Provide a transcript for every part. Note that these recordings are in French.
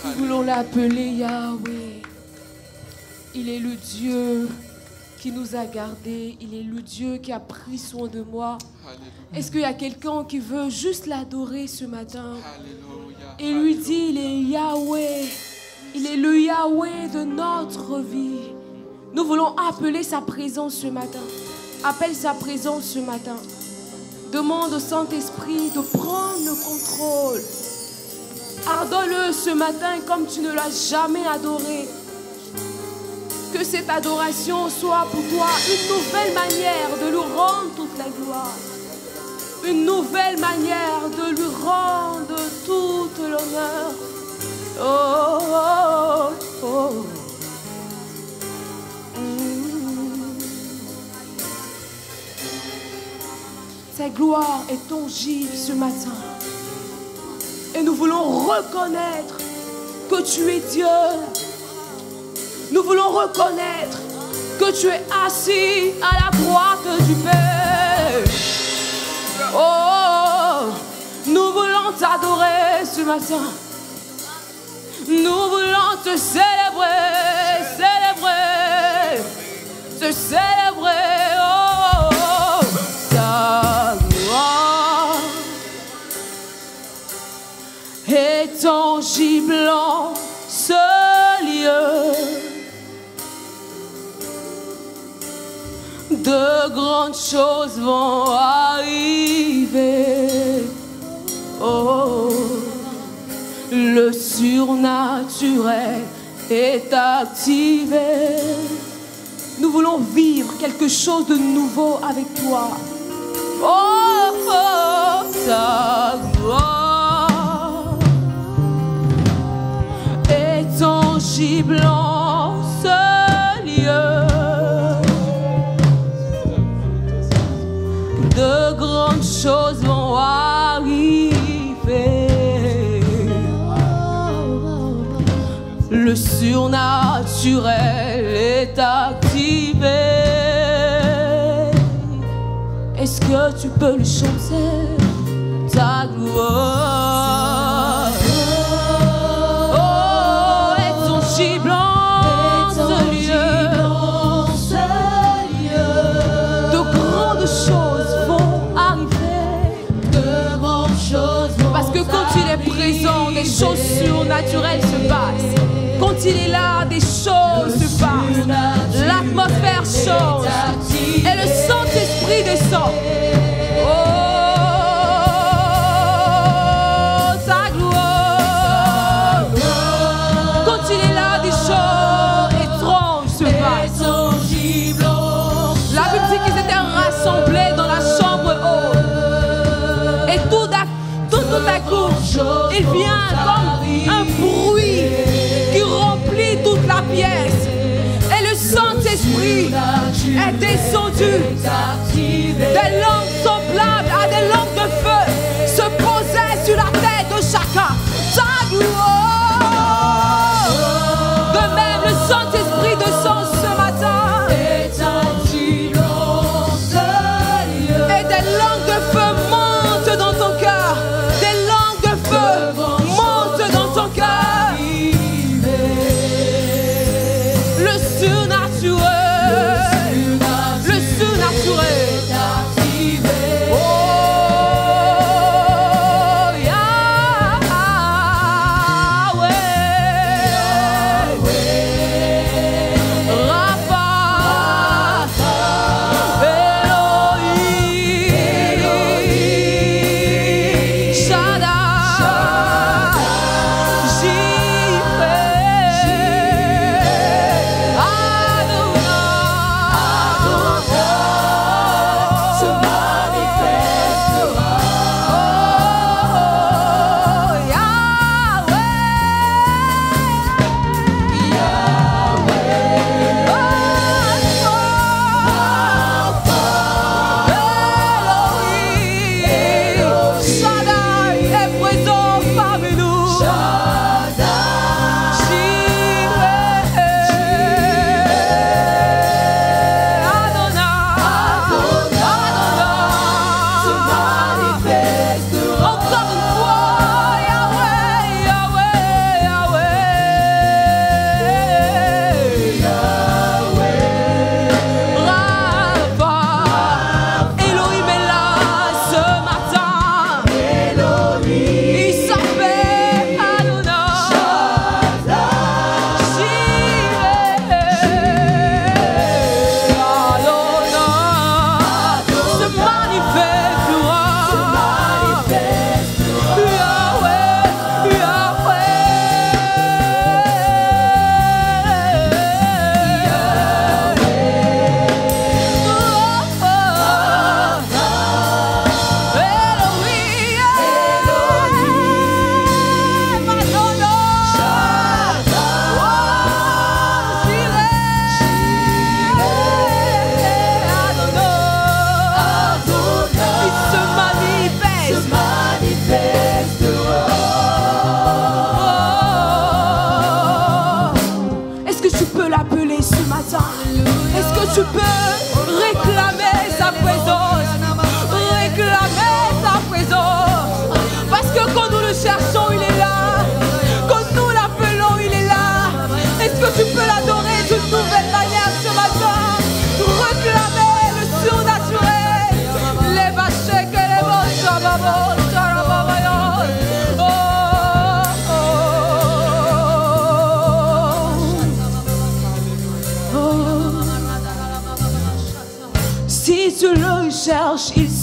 Nous voulons l'appeler Yahweh. Il est le Dieu qui nous a gardés. Il est le Dieu qui a pris soin de moi. Est-ce qu'il y a quelqu'un qui veut juste l'adorer ce matin? Et lui dit, il est Yahweh. Il est le Yahweh de notre vie. Nous voulons appeler sa présence ce matin. Appelle sa présence ce matin. Demande au Saint-Esprit de prendre le contrôle. Adore-le ce matin comme tu ne l'as jamais adoré. Que cette adoration soit pour toi une nouvelle manière de lui rendre toute la gloire. Une nouvelle manière de lui rendre toute l'honneur. Oh, oh, oh. Sa gloire est tangible ce matin. Et nous voulons reconnaître que tu es Dieu. Nous voulons reconnaître que tu es assis à la droite du Père. Oh, nous voulons t'adorer ce matin. Nous voulons te célébrer, célébrer, te célébrer. Oh, oh, ta gloire est tangible en ce lieu. De grandes choses vont arriver. Oh, le surnaturel est activé. Nous voulons vivre quelque chose de nouveau avec toi. Oh, oh, ta gloire est tangible en ce lieu. De grandes choses vont arriver. Le surnaturel est activé. Est-ce que tu peux le chanter? Ta gloire, oh, est tangible en ce lieu. De grandes choses vont arriver. Parce que quand il est présent, des choses surnaturelles se passent. Quand il est là, des choses se passent. L'atmosphère change. Et le Saint-Esprit descend. Oh, ta gloire. Quand il est là, des choses étranges se passent. La Bible dit qu'ils étaient rassemblés dans la chambre haute. Et tout à coup, il vient comme un bruit qui remplit toute la pièce. Et le Saint-Esprit est descendu. Des langues semblables à des langues de feu se posaient sur la tête de chacun. Ta gloire. De même, le Saint-Esprit descend ce matin. Et des langues de feu montent dans ton cœur. Des langues de feu montent dans ton cœur. Le surnaturel. Le surnaturel. Oh, yeah.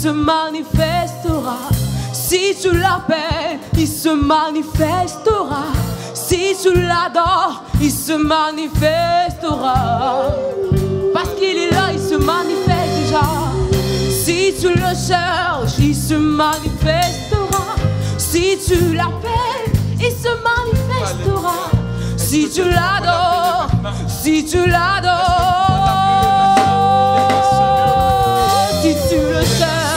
se manifestera. Si tu l'appelles, il se manifestera. Si tu l'adores, il se manifestera. Parce qu'il est là, il se manifeste déjà. Si tu le cherches, il se manifestera. Si tu l'appelles, il se manifestera. Si tu l'adores, si tu l'adores, si tu le cherches,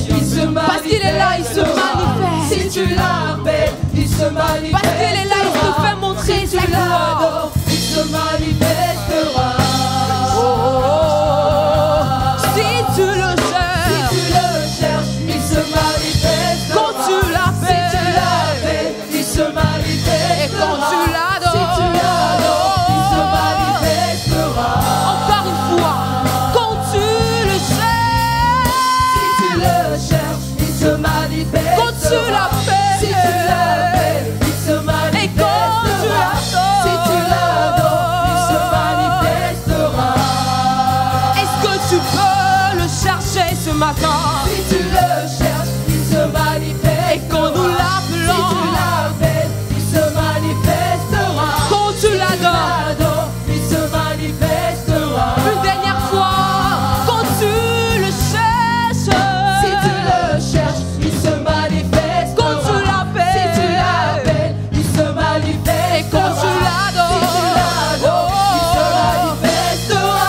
il se manifeste. Parce qu'il est là, il se manifeste. Si tu l'appelles, il se manifeste. Parce qu'il est là, il te fait montrer sa gloire. Il se manifestera. Si tu le cherches, il se manifestera. Quand tu l'appelles, il se manifestera. Et quand tu l'adores, si tu l'adores, il se manifestera. Encore une fois, quand tu le cherches, si tu le cherches, il se manifestera. Quand tu l'appelles, si tu l'appelles, il se manifestera. Et quand tu l'adores, si tu l'adores, il se manifestera. Est-ce que tu peux le chercher ce matin? Si tu le cherches, il se manifestera. Et quand nous l'appelons, si tu l'appelles, il se manifestera. Quand tu l'adores, il se manifestera. Une dernière fois, quand tu le cherches, si tu le cherches, il se manifestera. Quand tu l'appelles, si tu l'appelles, il se manifestera. Et quand tu l'adores, si tu l'adores, il se manifestera.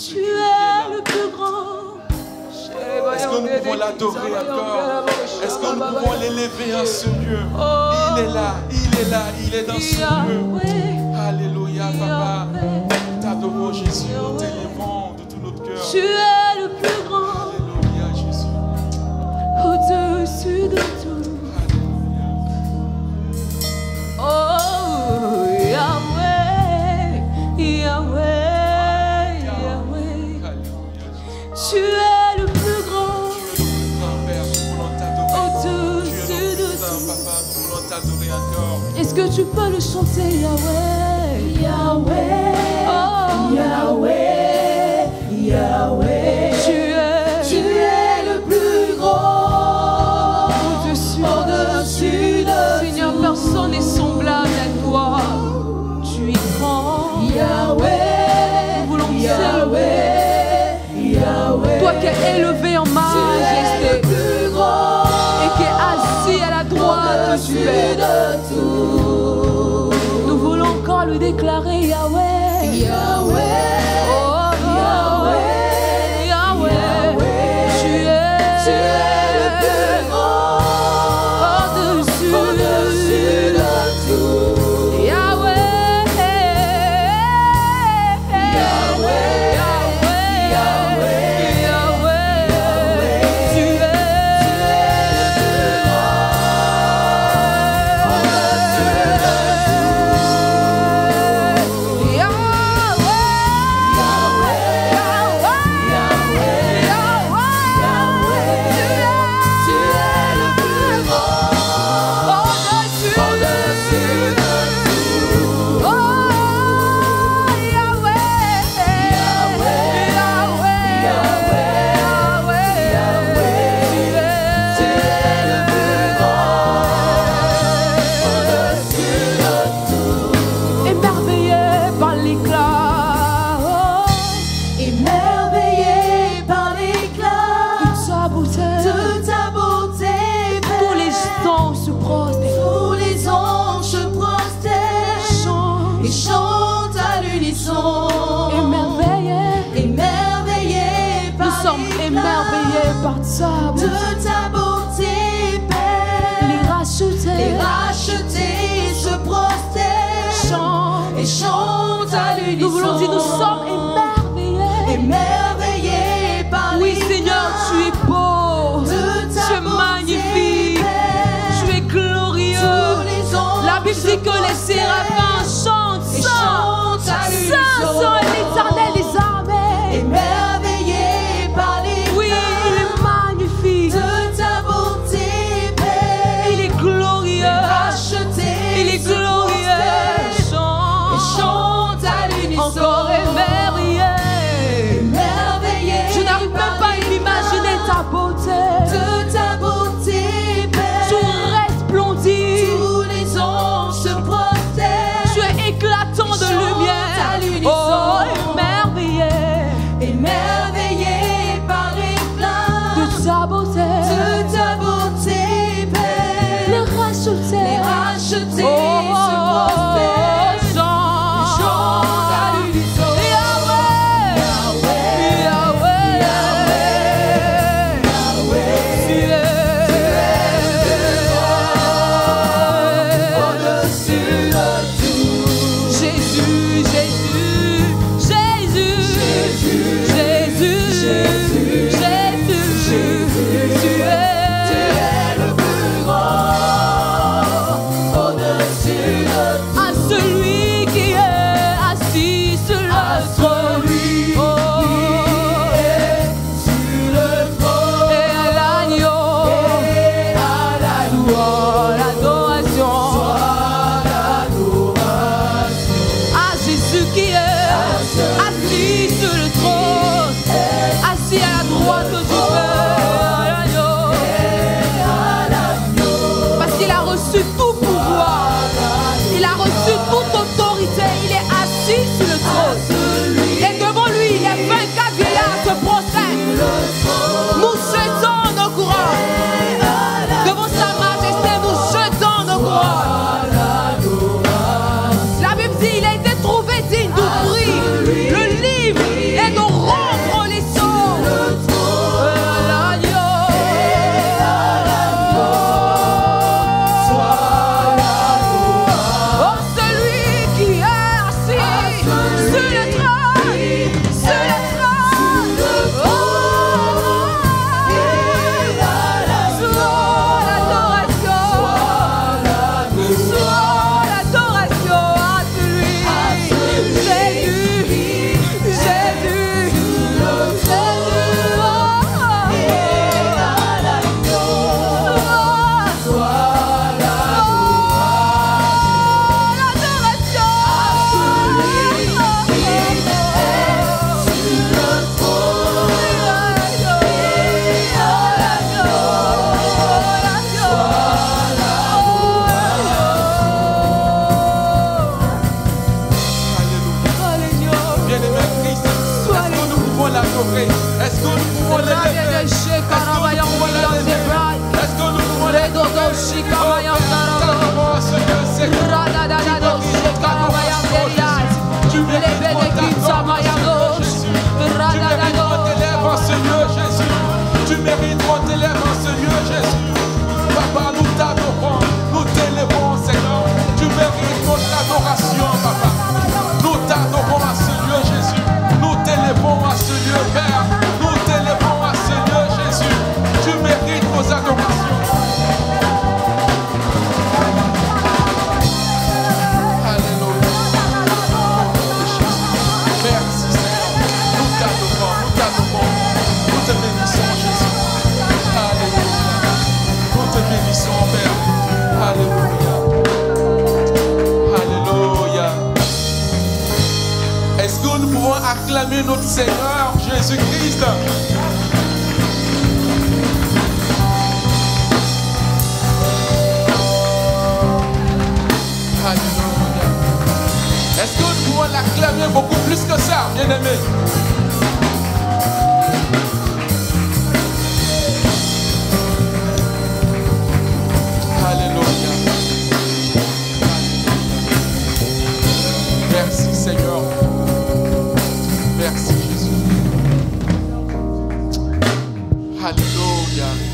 Tu es le plus grand. Est-ce que nous pouvons l'adorer encore? Est-ce que nous pouvons l'élever en ce lieu? Il est là, il est là, il est dans ce lieu. Alléluia, Papa. Nous t'adorons, Jésus, nous t'élévons de tout notre cœur. Tu es le plus grand. Alléluia, Jésus. Au-dessus de tout. Oh, Yahweh, Yahweh, Yahweh. Tu es le plus grand. Tu es le plus grand, Père. Nous voulons t'adorer. Au-dessus de tout. Papa, nous voulons t'adorer encore. Est-ce que tu peux le chanter, Yahweh? Yahweh, Oh, Yahweh, Yahweh. tu es le plus grand. au-dessus de Seigneur, personne n'est semblable à toi. Tu es grand. Yahweh, Nous voulons Yahweh, Yahweh. Toi qui es élevé en majesté plus grand. et qui es assis à la droite du Père. Nous voulons encore lui déclarer Yahweh. Yahweh, Oh, Yahweh, Yahweh. Tu es le plus grand. au-dessus de tout. Yahweh. Yahweh, Yahweh, Yahweh. Tu es le plus grand. par de ta beauté, Père. Les rachetés se prosternent et chantent à l'unisson. Nous voulons dire, nous sommes émerveillés par oui, Seigneur, tu es beau, tu es magnifique, Père. tu es glorieux. La Bible dit que les séraphins chantent, Saint est l'Éternel des armées. Émerveillés par les oui, il est magnifique de ta beauté, Père. Il est glorieux, il est glorieux. Chante à l'unisson. Encore émerveillé. Je n'arrive même pas à m'imaginer ta beauté. De ta beauté, Père. Tu resplendis. Tous les anges se prosternent. Tu es éclatant de lumière. Oh, émerveillé. Émerveillé par les flammes de ta beauté. De ta beauté, Père. Les rachetés. Se prosternent. Tu mérites qu'on t'élève en ce lieu, Jésus. Papa, nous t'adorons, nous t'élèvons, Seigneur. Tu mérites notre adoration, Papa. Nous t'adorons à ce lieu, Jésus. Nous t'élèvons à ce lieu, Père. Nous t'élèvons à ce lieu, Jésus. Tu mérites nos adorations. Alléluia. Merci, Seigneur. Nous t'adorons, nous t'adorons. Nous te bénissons, Jésus. Alléluia. Nous te bénissons, Père. Alléluia. Alléluia. Est-ce que nous pouvons acclamer notre Seigneur Jésus-Christ? Alléluia. Est-ce que nous pouvons l'acclamer beaucoup plus que ça, bien-aimés? Alléluia. Merci Seigneur. Merci Jésus. Alléluia.